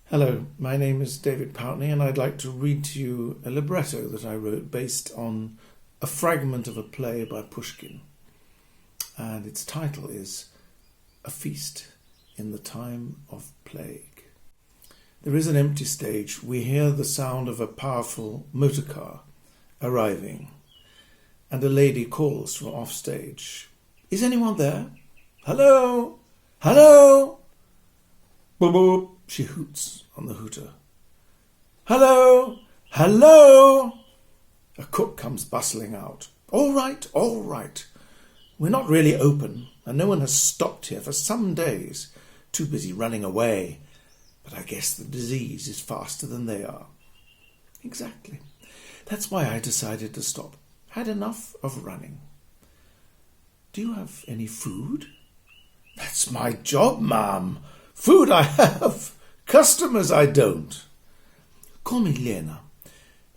Hello, my name is David Poutney and I'd like to read to you a libretto that I wrote based on a fragment of a play by Pushkin. And its title is A Feast in the Time of Plague. There is an empty stage. We hear the sound of a powerful motor car arriving and a lady calls from off stage. Is anyone there? Hello? Hello? Boop boop. She hoots on the hooter. Hello? Hello? A cook comes bustling out. All right. We're not really open, and no one has stopped here for some days. Too busy running away. But I guess the disease is faster than they are. Exactly. That's why I decided to stop. Had enough of running. Do you have any food? That's my job, ma'am. Food I have. Customers I don't. Call me Lena.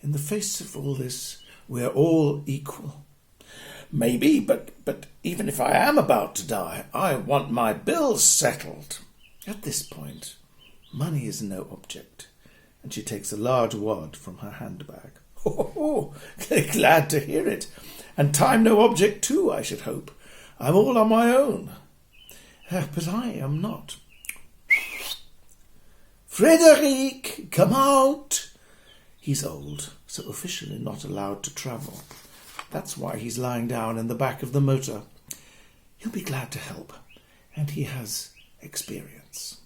In the face of all this, we're all equal. Maybe, but even if I am about to die, I want my bills settled. At this point, money is no object, and she takes a large wad from her handbag. Oh, glad to hear it. And time no object too, I should hope. I'm all on my own. But I am not. Frederick, come out! He's old, so officially not allowed to travel. That's why he's lying down in the back of the motor. He'll be glad to help, and he has experience.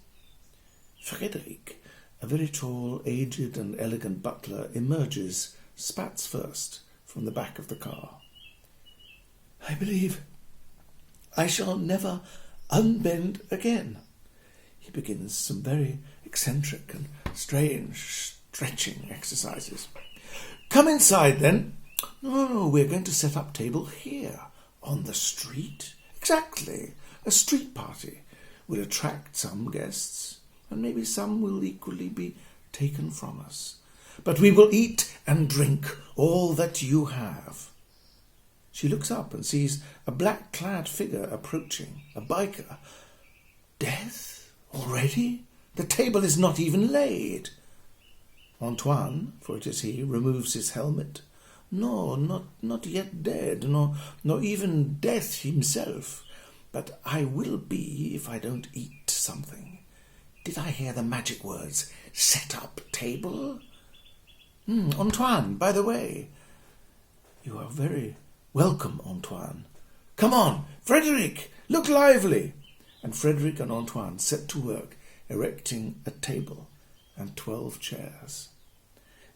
Frederick, a very tall, aged and elegant butler, emerges, spats first, from the back of the car. I believe I shall never unbend again. He begins some very eccentric and strange stretching exercises. Come inside, then. No, we're going to set up table here, on the street. Exactly. A street party will attract some guests, and maybe some will equally be taken from us. But we will eat and drink all that you have. She looks up and sees a black-clad figure approaching, a biker. Death? Already? The table is not even laid. Antoine, for it is he, removes his helmet. No, not yet dead, nor even death himself. But I will be if I don't eat something. Did I hear the magic words, set up table? Antoine, by the way. You are very welcome, Antoine. Come on, Frederick, look lively. And Frederick and Antoine set to work, erecting a table and 12 chairs.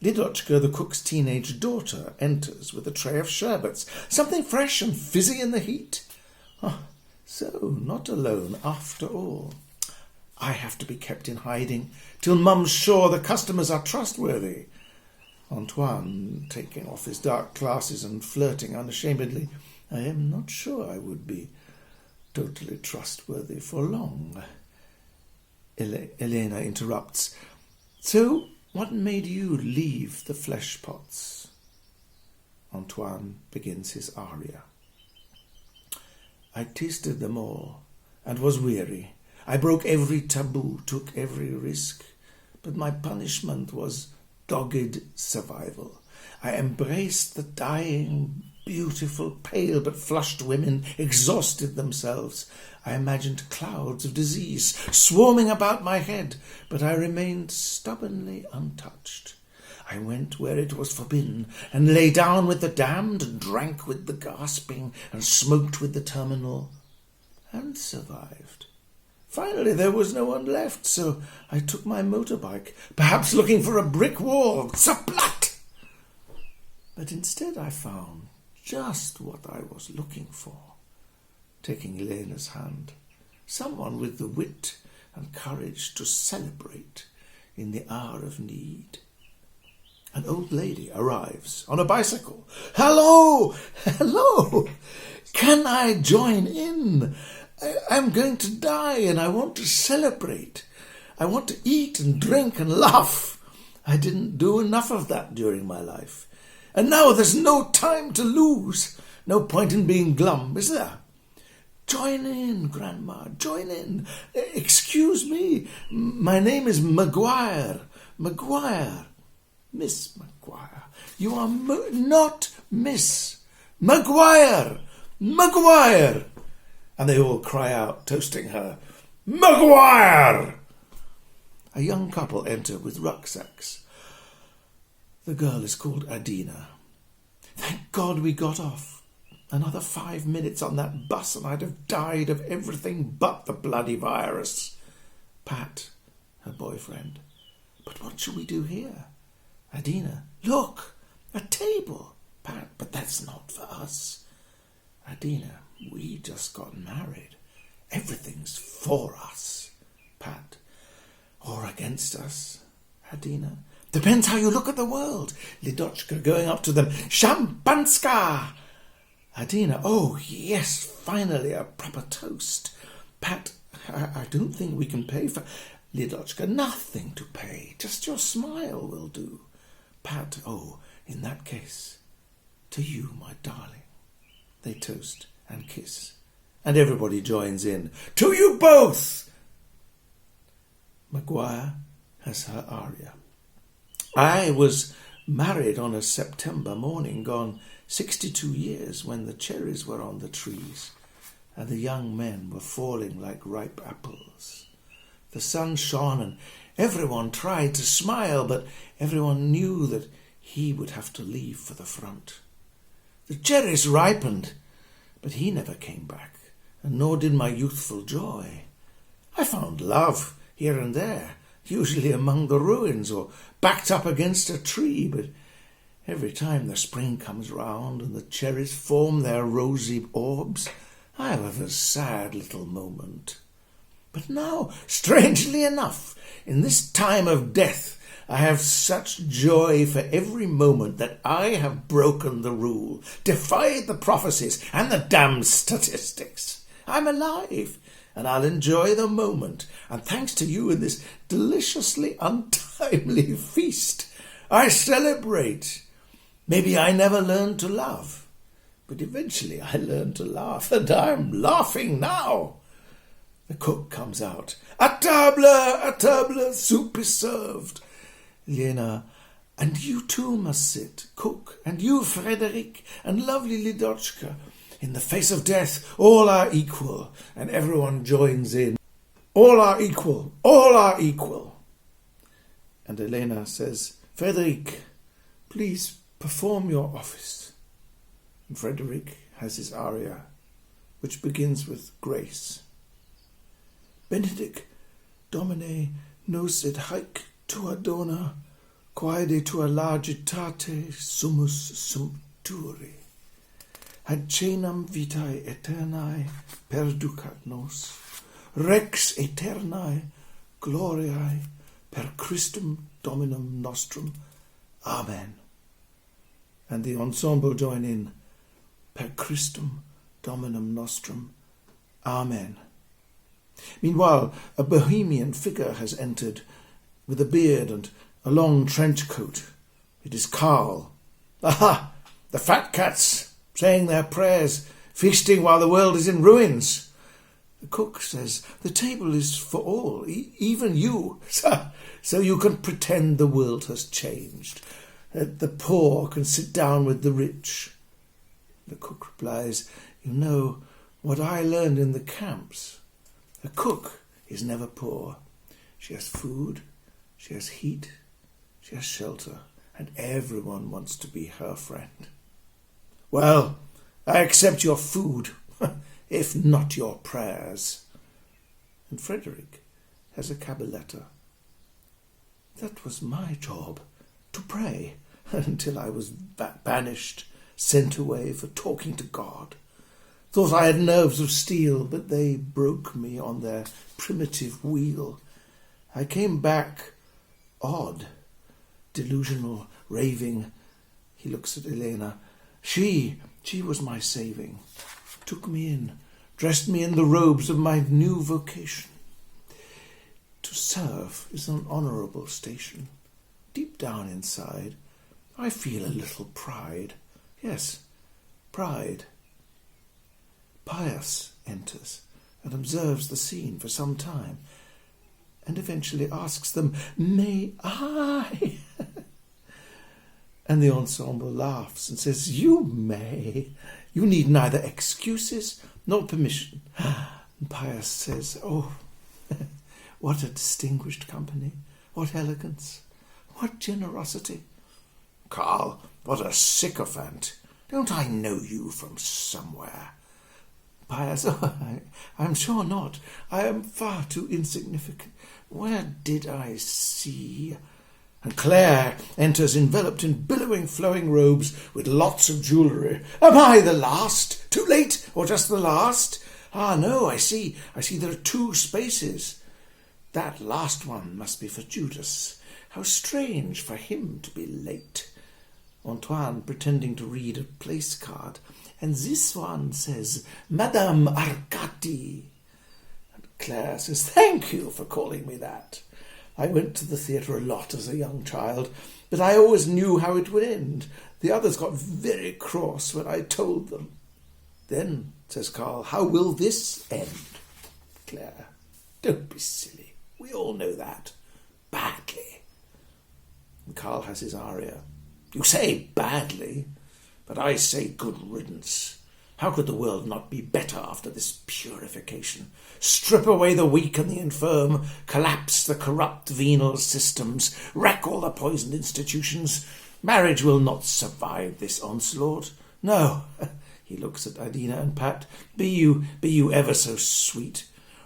Lidochka, the cook's teenage daughter, enters with a tray of sherbets, something fresh and fizzy in the heat. So not alone after all. I have to be kept in hiding till Mum's sure the customers are trustworthy. Antoine, taking off his dark glasses and flirting unashamedly, I am not sure I would be totally trustworthy for long. Elena interrupts. So, what made you leave the flesh pots? Antoine begins his aria. I tasted them all, and was weary. I broke every taboo, took every risk, but my punishment was dogged survival. I embraced the dying, beautiful, pale but flushed women, exhausted themselves. I imagined clouds of disease swarming about my head, but I remained stubbornly untouched. I went where it was forbidden, and lay down with the damned, and drank with the gasping, and smoked with the terminal, and survived. Finally, there was no one left, so I took my motorbike, perhaps looking for a brick wall. Zaplat! But instead I found just what I was looking for. Taking Elena's hand, someone with the wit and courage to celebrate in the hour of need. An old lady arrives on a bicycle. Hello! Can I join in? I'm going to die and I want to celebrate. I want to eat and drink and laugh. I didn't do enough of that during my life. And now there's no time to lose. No point in being glum, is there? Join in, Grandma, join in. Excuse me, my name is Maguire. Maguire. Miss Maguire. You are not Miss. Maguire. Maguire. And they all cry out, toasting her, Maguire. A young couple enter with rucksacks. The girl is called Adina. Thank God we got off. Another 5 minutes on that bus and I'd have died of everything but the bloody virus. Pat, her boyfriend. But what shall we do here? Adina, look, a table. Pat, but that's not for us. Adina, we just got married. Everything's for us. Pat, or against us. Adina, depends how you look at the world. Lidochka going up to them, Shampanska. Adina, oh yes, finally a proper toast. Pat, I don't think we can pay for... Lidochka, nothing to pay, just your smile will do. Pat, oh, in that case, to you, my darling. They toast and kiss, and everybody joins in. To you both! Maguire has her aria. I was married on a September morning, gone 62 years, when the cherries were on the trees and the young men were falling like ripe apples. The sun shone and everyone tried to smile, but everyone knew that he would have to leave for the front. The cherries ripened, but he never came back, and nor did my youthful joy. I found love here and there, usually among the ruins or backed up against a tree, but every time the spring comes round and the cherries form their rosy orbs, I have a sad little moment. But now, strangely enough, in this time of death, I have such joy for every moment that I have broken the rule, defied the prophecies and the damned statistics. I'm alive, and I'll enjoy the moment, and thanks to you in this deliciously untimely feast, I celebrate. Maybe I never learned to love, but eventually I learned to laugh, and I'm laughing now. The cook comes out. A table, soup is served. Lena, and you too must sit, cook, and you, Frederick, and lovely Lidochka. In the face of death, all are equal, and everyone joins in. All are equal, all are equal. And Elena says, Frederick, please perform your office. And Frederick has his aria, which begins with grace. Benedict Domine nos et haec tua dona, quaede tua largitate summus sumpturi. Ad cenam vitae aeternae perducat nos, rex aeternae gloriae per Christum Dominum nostrum. Amen. And the ensemble join in, per Christum Dominum nostrum. Amen. Meanwhile, a bohemian figure has entered, with a beard and a long trench coat. It is Karl. Aha! The fat cats, saying their prayers, feasting while the world is in ruins. The cook says, the table is for all, even you, so you can pretend the world has changed, that the poor can sit down with the rich. The cook replies, you know what I learned in the camps. A cook is never poor. She has food, she has heat, she has shelter, and everyone wants to be her friend. Well, I accept your food, if not your prayers. And Frederick has a cabaletta. That was my job, to pray, until I was banished, sent away for talking to God. Thought I had nerves of steel, but they broke me on their primitive wheel. I came back odd, delusional, raving. He looks at Elena. She was my saving. Took me in, dressed me in the robes of my new vocation. To serve is an honourable station. Deep down inside, I feel a little pride. Yes, pride. Pious enters and observes the scene for some time and eventually asks them, "May I?" And the ensemble laughs and says, "You may. You need neither excuses nor permission." And Pius says, "Oh, what a distinguished company. What elegance. What generosity. Carl, what a sycophant. Don't I know you from somewhere?" Pius, "Oh, I'm sure not. I am far too insignificant. Where did I see?" And Claire enters enveloped in billowing flowing robes with lots of jewellery. "Am I the last? Too late, or just the last? Ah, no, I see there are 2 spaces. That last one must be for Judas. How strange for him to be late." Antoine pretending to read a place card. "And this one says, Madame Arcati." And Claire says, "Thank you for calling me that. I went to the theatre a lot as a young child, but I always knew how it would end. The others got very cross when I told them." "Then," says Carl, "how will this end?" Claire, "Don't be silly. We all know that. Badly." And Carl has his aria. "You say badly, but I say good riddance. How could the world not be better after this purification? Strip away the weak and the infirm, collapse the corrupt venal systems, wreck all the poisoned institutions. Marriage will not survive this onslaught. No," he looks at Adina and Pat, be you ever so sweet.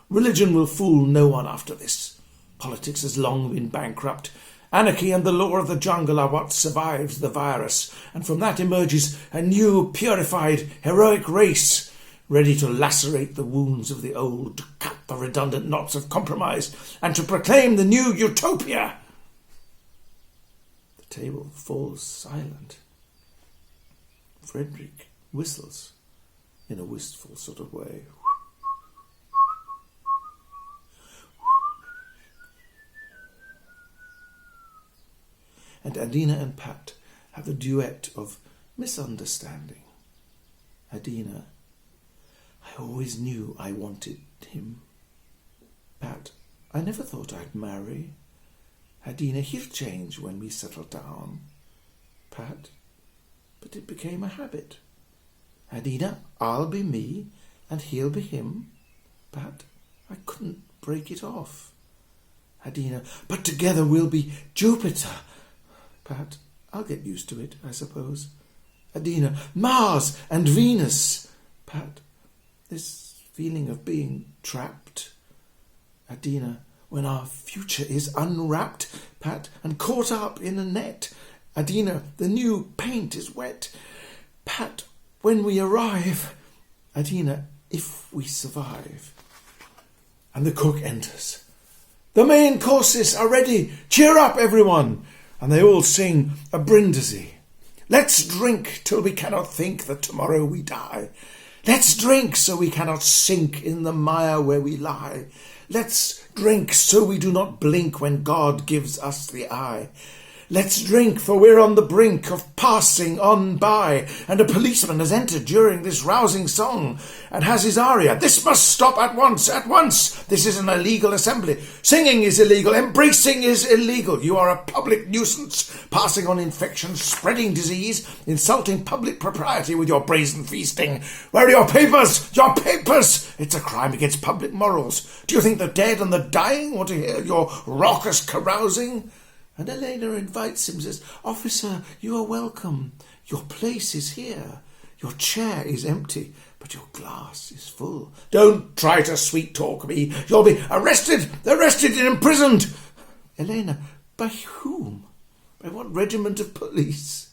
"Religion will fool no one after this. Politics has long been bankrupt. Anarchy and the law of the jungle are what survives the virus, and from that emerges a new, purified, heroic race, ready to lacerate the wounds of the old, to cut the redundant knots of compromise, and to proclaim the new utopia." The table falls silent. Frederick whistles in a wistful sort of way. And Adina and Pat have a duet of misunderstanding. Adina, "I always knew I wanted him." Pat, "I never thought I'd marry." Adina, "He'll change when we settle down." Pat, "But it became a habit." Adina, "I'll be me and he'll be him." Pat, "I couldn't break it off." Adina, "But together we'll be Jupiter." Pat, "I'll get used to it, I suppose." Adina, "Mars and Venus." Pat, "This feeling of being trapped." Adina, "When our future is unwrapped." Pat, "And caught up in a net." Adina, "The new paint is wet." Pat, "When we arrive." Adina, "If we survive." And the cook enters. "The main courses are ready. Cheer up, everyone." And they all sing a brindisi. "Let's drink till we cannot think that tomorrow we die. Let's drink so we cannot sink in the mire where we lie. Let's drink so we do not blink when God gives us the eye. Let's drink, for we're on the brink of passing on by, and a policeman has entered during this rousing song and has his aria. This must stop at once, at once. This is an illegal assembly. Singing is illegal. Embracing is illegal. You are a public nuisance, passing on infection, spreading disease, insulting public propriety with your brazen feasting. Where are your papers? Your papers! It's a crime against public morals. Do you think the dead and the dying want to hear your raucous carousing?" And Elena invites him, says, "Officer, you are welcome. Your place is here. Your chair is empty, but your glass is full. Don't try to sweet-talk me. You'll be arrested and imprisoned." Elena, "By whom? By what regiment of police?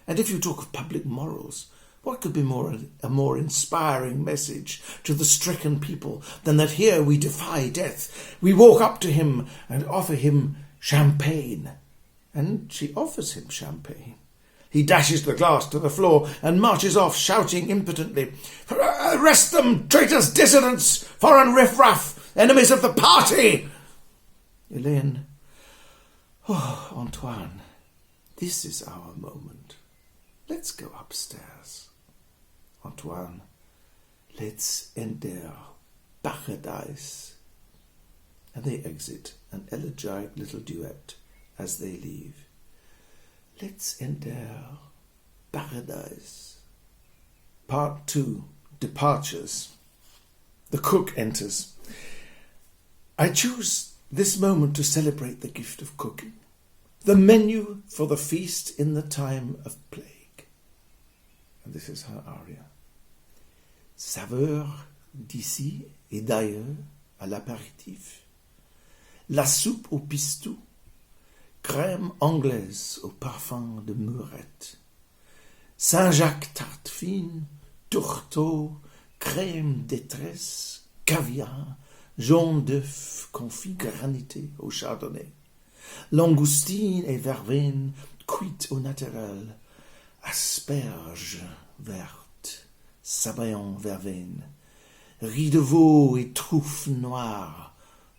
And if you talk of public morals, what could be a more inspiring message to the stricken people than that here we defy death? We walk up to him and offer him champagne." And she offers him champagne. He dashes the glass to the floor and marches off, shouting impotently, "Arrest them, traitors, dissidents, foreign riffraff, enemies of the party!" Elaine, "Oh, Antoine, this is our moment. Let's go upstairs." Antoine, Let's enter paradise. And they exit, an elegiac little duet as they leave. Let's enter paradise. Part 2, Departures. The cook enters. I choose this moment to celebrate the gift of cooking, the menu for the feast in the time of plague. And this is her aria. Saveur d'ici et d'ailleurs à l'apéritif. La soupe au pistou, crème anglaise au parfum de murette. Saint-Jacques tarte fine, tourteau, crème détresse, caviar, jaune d'œuf confit granité au chardonnay. Langoustine et verveine cuites au naturel. Asperges vertes, sabayon verveine. Riz de veau et truffes noires.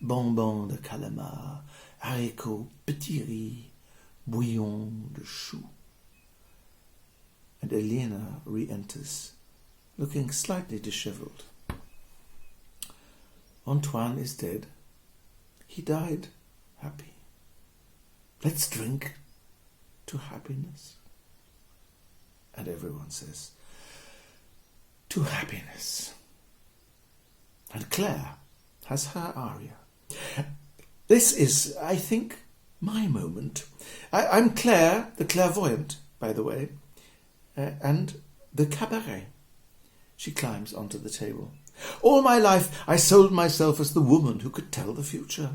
Bonbons de calamar, haricots, petit riz, bouillon de chou. And Elena re-enters, looking slightly dishevelled. Antoine is dead. He died happy. Let's drink to happiness. And everyone says, to happiness. And Claire has her aria. This is, I think, my moment. I'm Claire, the clairvoyant, by the way, and the cabaret. She climbs onto the table. All my life I sold myself as the woman who could tell the future.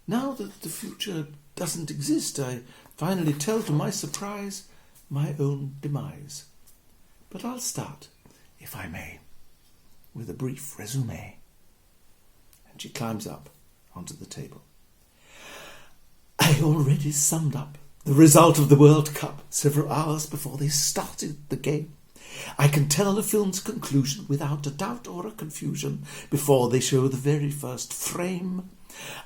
Now that the future doesn't exist, I finally tell, to my surprise, my own demise. But I'll start, if I may, with a brief résumé. And she climbs up onto the table. I already summed up the result of the World Cup several hours before they started the game. I can tell the film's conclusion without a doubt or a confusion before they show the very first frame.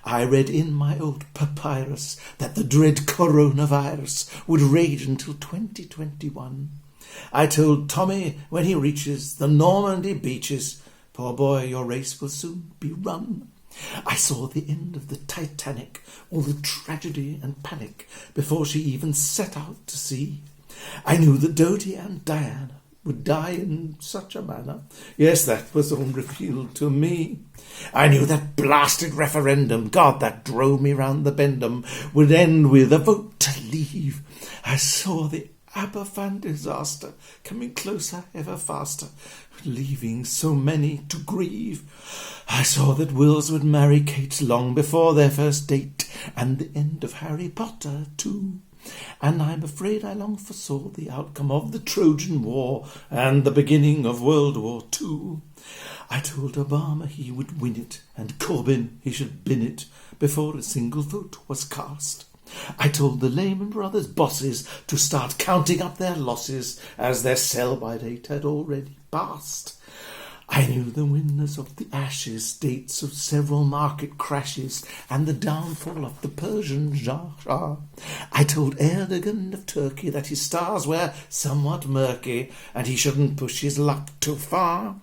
I read in my old papyrus that the dread coronavirus would rage until 2021. I told Tommy when he reaches the Normandy beaches, poor boy, your race will soon be run. I saw the end of the Titanic, all the tragedy and panic, before she even set out to sea. I knew that Dodie and Diana would die in such a manner. Yes, that was all revealed to me. I knew that blasted referendum, God, that drove me round the bendum, would end with a vote to leave. I saw the Aberfan disaster coming closer ever faster, leaving so many to grieve. I saw that Wills would marry Kate long before their first date, and the end of Harry Potter too. And I'm afraid I long foresaw the outcome of the Trojan War and the beginning of World War II. I told Obama he would win it, and Corbyn he should bin it, before a single vote was cast. I told the Lehman Brothers bosses to start counting up their losses, as their sell-by date had already passed. I knew the winners of the Ashes, dates of several market crashes, and the downfall of the Persian Shah. I told Erdogan of Turkey that his stars were somewhat murky, and he shouldn't push his luck too far.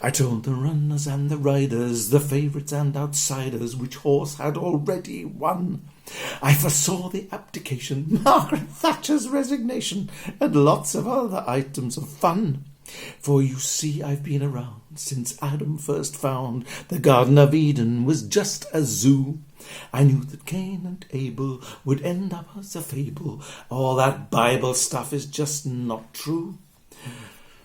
I told the runners and the riders, the favourites and outsiders, which horse had already won. I foresaw the abdication, Margaret Thatcher's resignation, and lots of other items of fun. For you see, I've been around since Adam first found the Garden of Eden was just a zoo. I knew that Cain and Abel would end up as a fable. All that Bible stuff is just not true.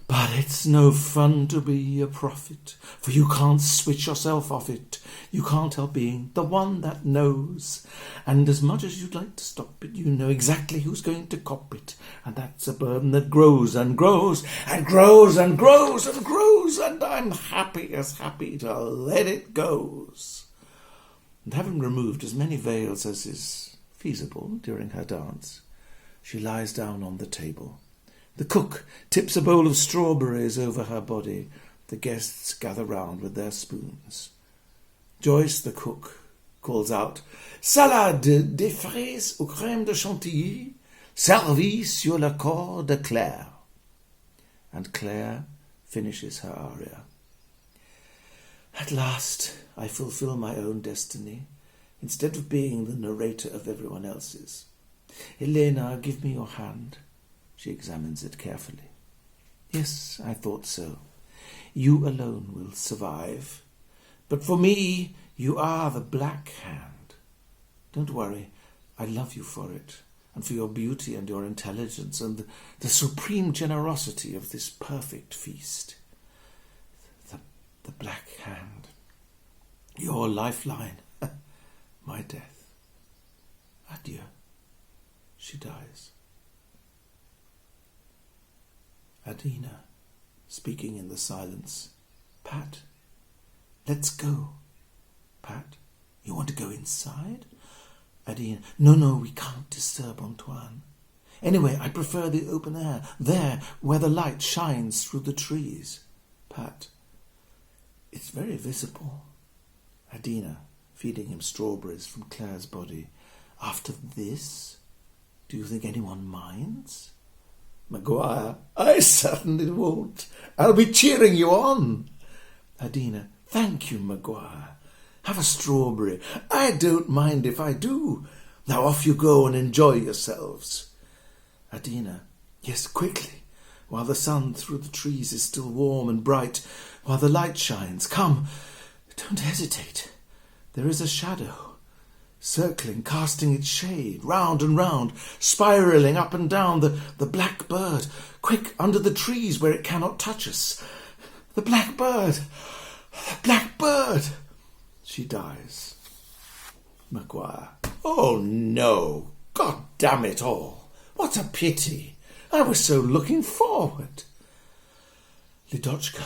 But it's no fun to be a prophet, for you can't switch yourself off it. You can't help being the one that knows. And as much as you'd like to stop it, you know exactly who's going to cop it. And that's a burden that grows and grows and grows and grows and grows. And I'm happy as happy to let it goes. And having removed as many veils as is feasible during her dance, she lies down on the table. The cook tips a bowl of strawberries over her body. The guests gather round with their spoons. Joyce, the cook, calls out, "Salade des fraises aux crème de chantilly, servie sur la corde de Claire." And Claire finishes her aria. At last I fulfill my own destiny, instead of being the narrator of everyone else's. Elena, give me your hand. She examines it carefully. Yes, I thought so. You alone will survive. But for me, you are the Black Hand. Don't worry, I love you for it, and for your beauty and your intelligence and the supreme generosity of this perfect feast. The Black Hand. Your lifeline. My death. Adieu. She dies. Adina, speaking in the silence. Pat, let's go. Pat, you want to go inside? Adina, no, we can't disturb Antoine. Anyway, I prefer the open air, there, where the light shines through the trees. Pat, it's very visible. Adina, feeding him strawberries from Claire's body. After this, do you think anyone minds? Maguire, I certainly won't. I'll be cheering you on. Adina, thank you, Maguire. Have a strawberry. I don't mind if I do. Now off you go and enjoy yourselves. Adina, yes, quickly, while the sun through the trees is still warm and bright, while the light shines. Come, don't hesitate. There is a shadow, circling, casting its shade, round and round, spiralling up and down, the black bird, quick, under the trees where it cannot touch us. The black bird! The black bird! She dies. Maguire. Oh, no! God damn it all! What a pity! I was so looking forward. Lidochka,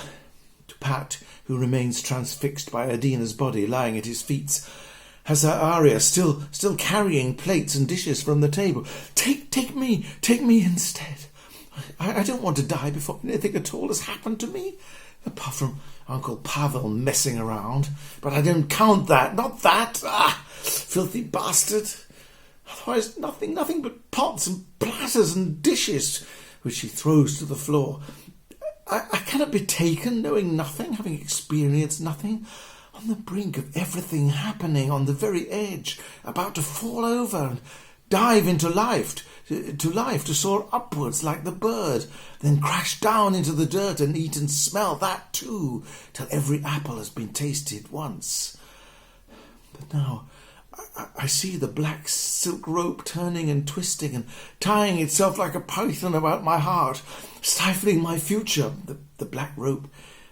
to Pat, who remains transfixed by Adina's body lying at his feet, has her aria still carrying plates and dishes from the table. Take me instead. I don't want to die before anything at all has happened to me, apart from Uncle Pavel messing around. But I don't count that, not that. Ah, filthy bastard. Otherwise nothing but pots and platters and dishes, which she throws to the floor. I cannot be taken, knowing nothing, having experienced nothing, on the brink of everything happening, on the very edge, about to fall over and dive into life, to soar upwards like the bird, then crash down into the dirt and eat and smell that too, till every apple has been tasted once. But now I see the black silk rope turning and twisting and tying itself like a python about my heart, stifling my future. The black rope,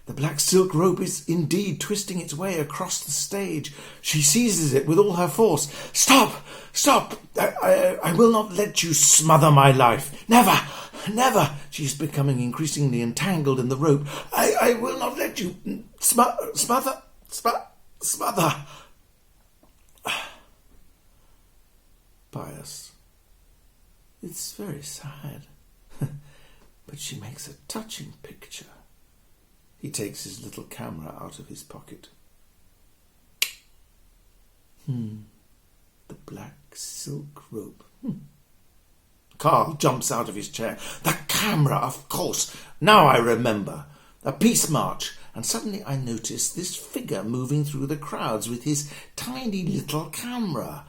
the black silk rope is indeed twisting its way across the stage. She seizes it with all her force. Stop! I will not let you smother my life. Never! She is becoming increasingly entangled in the rope. I will not let you smother. Pius. It's very sad, but she makes a touching picture. He takes his little camera out of his pocket. The black silk rope. Carl jumps out of his chair. The camera, of course. Now I remember. A peace march. And suddenly I notice this figure moving through the crowds with his tiny little camera.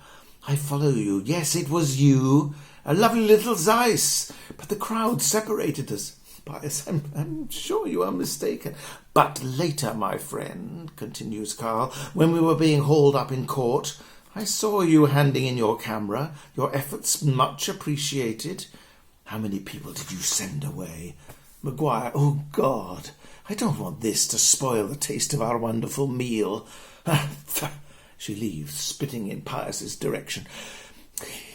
I follow you. Yes, it was you. A lovely little Zeiss. But the crowd separated us. Pius, I'm sure you are mistaken. But later, my friend, continues Carl, when we were being hauled up in court, I saw you handing in your camera, your efforts much appreciated. How many people did you send away? Maguire, oh God, I don't want this to spoil the taste of our wonderful meal. She leaves, spitting in Pius's direction.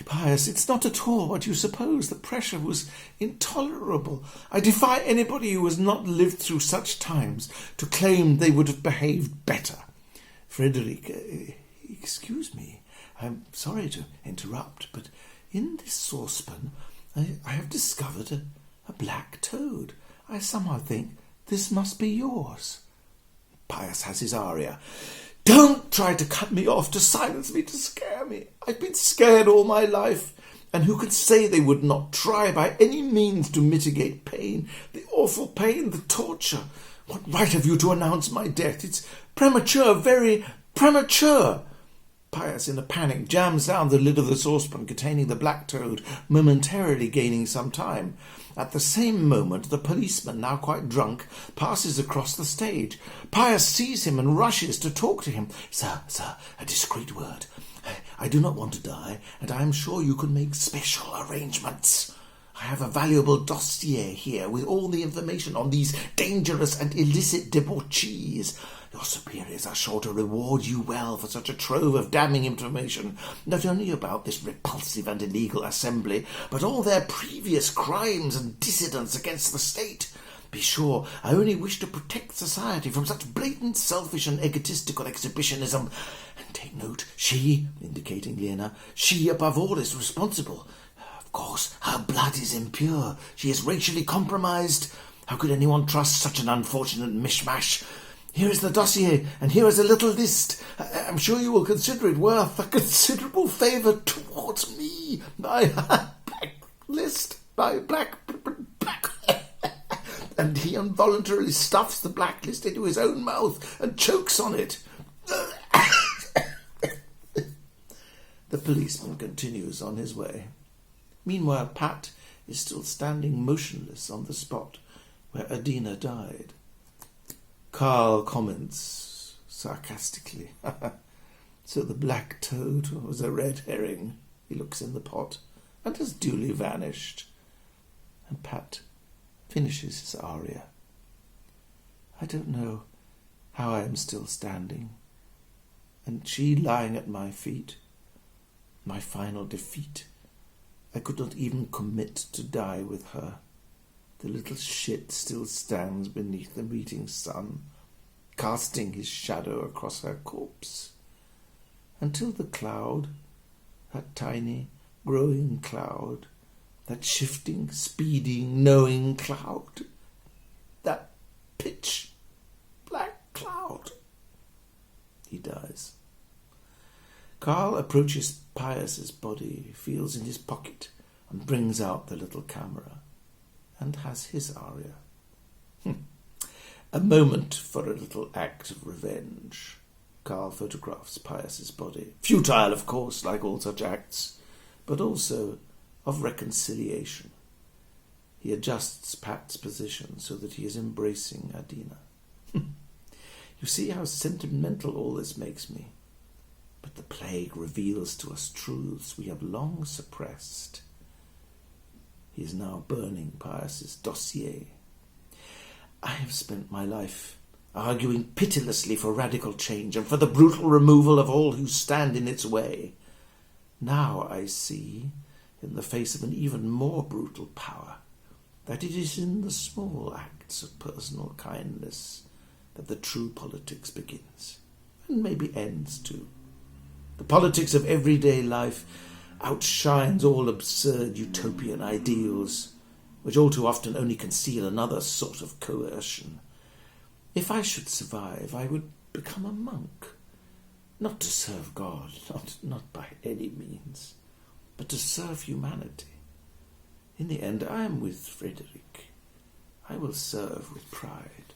Pius, it's not at all what you suppose. The pressure was intolerable. I defy anybody who has not lived through such times to claim they would have behaved better. Frederick, excuse me. I'm sorry to interrupt, but in this saucepan I have discovered a black toad. I somehow think this must be yours. Pius has his aria. Don't try to cut me off, to silence me, to scare me. I've been scared all my life, and who could say they would not try by any means to mitigate pain, the awful pain, the torture, What right have you to announce my death? It's premature, very premature. Pius, in a panic, jams down the lid of the saucepan containing the black toad, momentarily gaining some time. At the same moment, the policeman, now quite drunk, passes across the stage. Pius sees him and rushes to talk to him. Sir, a discreet word. I do not want to die, and I am sure you can make special arrangements. I have a valuable dossier here with all the information on these dangerous and illicit debauchees. Your superiors are sure to reward you well for such a trove of damning information, not only about this repulsive and illegal assembly, but all their previous crimes and dissidence against the state. Be sure, I only wish to protect society from such blatant, selfish and egotistical exhibitionism. And take note, she, indicating Lena, she above all is responsible. Of course, her blood is impure. She is racially compromised. How could anyone trust such an unfortunate mishmash? Here is the dossier, and here is a little list. I'm sure you will consider it worth a considerable favour towards me. My black list, my black. And he involuntarily stuffs the blacklist into his own mouth and chokes on it. The policeman continues on his way. Meanwhile, Pat is still standing motionless on the spot where Adina died. Carl comments sarcastically. So the black toad was a red herring. He looks in the pot and has duly vanished. And Pat finishes his aria. I don't know how I am still standing, and she lying at my feet, my final defeat. I could not even commit to die with her. The little shit still stands beneath the meeting sun, casting his shadow across her corpse, until the cloud, that tiny, growing cloud, that shifting, speeding, knowing cloud, that pitch black cloud. He dies. Carl approaches Pius's body, feels in his pocket, and brings out the little camera, and has his aria. A moment for a little act of revenge. Carl photographs Pius's body. Futile, of course, like all such acts, but also of reconciliation. He adjusts Pat's position so that he is embracing Adina. You see how sentimental all this makes me. But the plague reveals to us truths we have long suppressed. He is now burning Pius's dossier. I have spent my life arguing pitilessly for radical change and for the brutal removal of all who stand in its way. Now I see, in the face of an even more brutal power, that it is in the small acts of personal kindness that the true politics begins, and maybe ends too. The politics of everyday life outshines all absurd utopian ideals, which all too often only conceal another sort of coercion. If I should survive, I would become a monk, not to serve God, not by any means, but to serve humanity. In the end, I am with Frederick. I will serve with pride.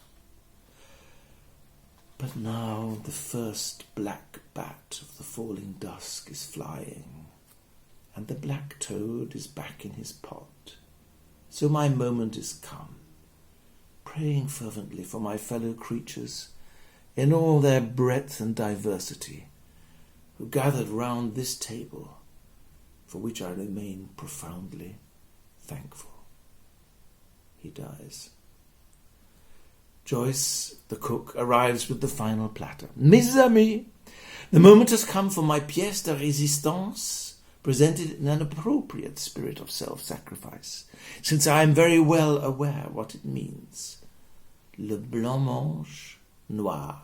But now the first black bat of the falling dusk is flying, and the black toad is back in his pot. So my moment is come, praying fervently for my fellow creatures in all their breadth and diversity, who gathered round this table, for which I remain profoundly thankful. He dies. Joyce, the cook, arrives with the final platter. Mes amis, the moment has come for my pièce de résistance, presented in an appropriate spirit of self-sacrifice, since I am very well aware what it means. Le blanc mange noir.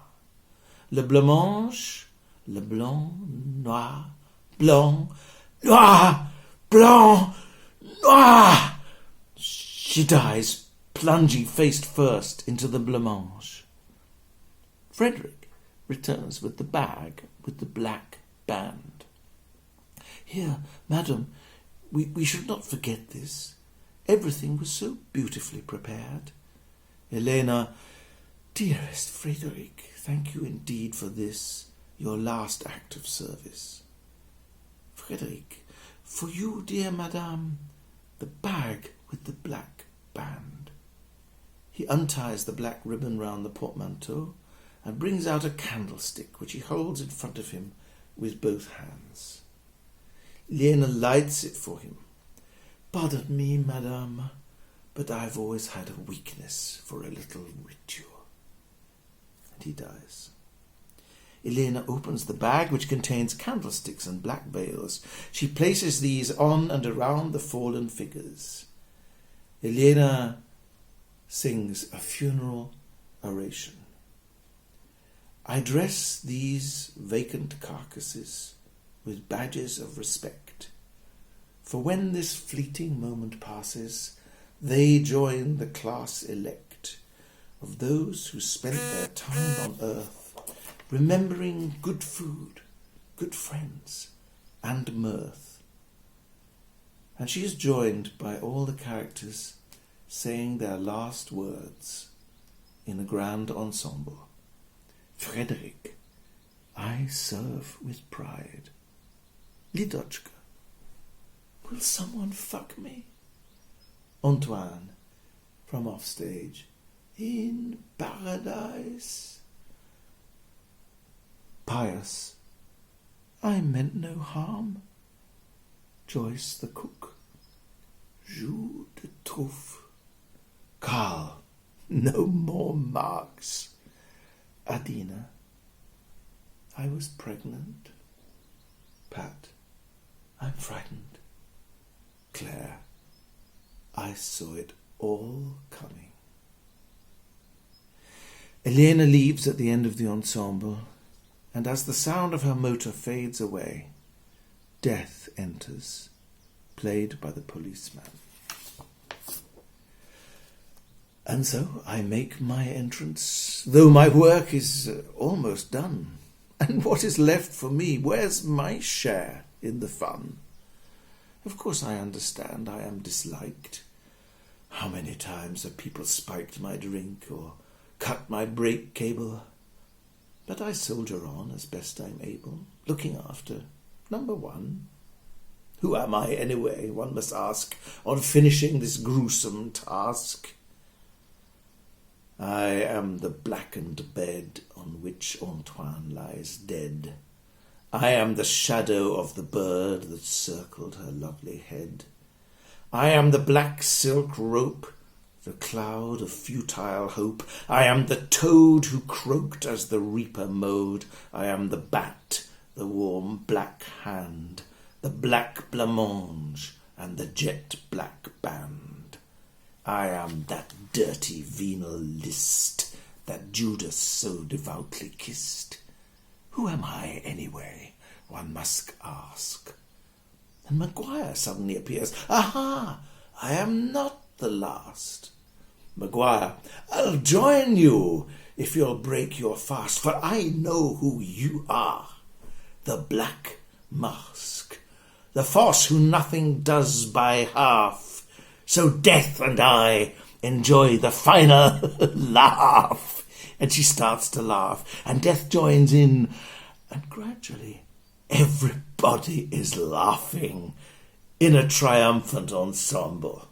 Le blanc mange, le blanc, noir, blanc, noir, blanc, noir. She dies, plunging face first into the blancmange. Frederick returns with the bag with the black band. Here, madam, we should not forget this. Everything was so beautifully prepared. Elena, Dearest Frederick, thank you indeed for this, your last act of service. Frederick, for you, dear madame, the bag with the black band. He unties the black ribbon round the portmanteau and brings out a candlestick which he holds in front of him with both hands. Lena lights it for him. Pardon me, madame, but I've always had a weakness for a little ritual. And he dies. Elena opens the bag, which contains candlesticks and black veils. She places these on and around the fallen figures. Elena sings a funeral oration. I dress these vacant carcasses with badges of respect, for when this fleeting moment passes, they join the class elect of those who spent their time on earth remembering good food, good friends, and mirth. And she is joined by all the characters saying their last words in a grand ensemble. Frederick, I serve with pride. Lidochka, will someone fuck me? Antoine, from offstage, in paradise. Pius, I meant no harm. Joyce the cook, jus de truffe. Carl, no more marks. Adina, I was pregnant. Pat, I'm frightened. Claire, I saw it all coming. Elena leaves at the end of the ensemble, and as the sound of her motor fades away, Death enters, played by the policeman. And so I make my entrance, though my work is almost done. And what is left for me? Where's my share in the fun? Of course I understand I am disliked. How many times have people spiked my drink or cut my brake cable? But I soldier on as best I'm able, looking after number one. Who am I anyway, one must ask, on finishing this gruesome task? I am the blackened bed on which Antoine lies dead. I am the shadow of the bird that circled her lovely head. I am the black silk rope, the cloud of futile hope. I am the toad who croaked as the reaper mowed. I am the bat, the warm black hand, the black blancmange, and the jet black band. I am that dirty venal list that Judas so devoutly kissed. Who am I, anyway, one must ask. And Maguire suddenly appears. Aha! I am not the last. Maguire, I'll join you if you'll break your fast, for I know who you are. The Black Mask, the force who nothing does by half. So Death and I enjoy the final laugh. And she starts to laugh, and Death joins in, and gradually everybody is laughing in a triumphant ensemble.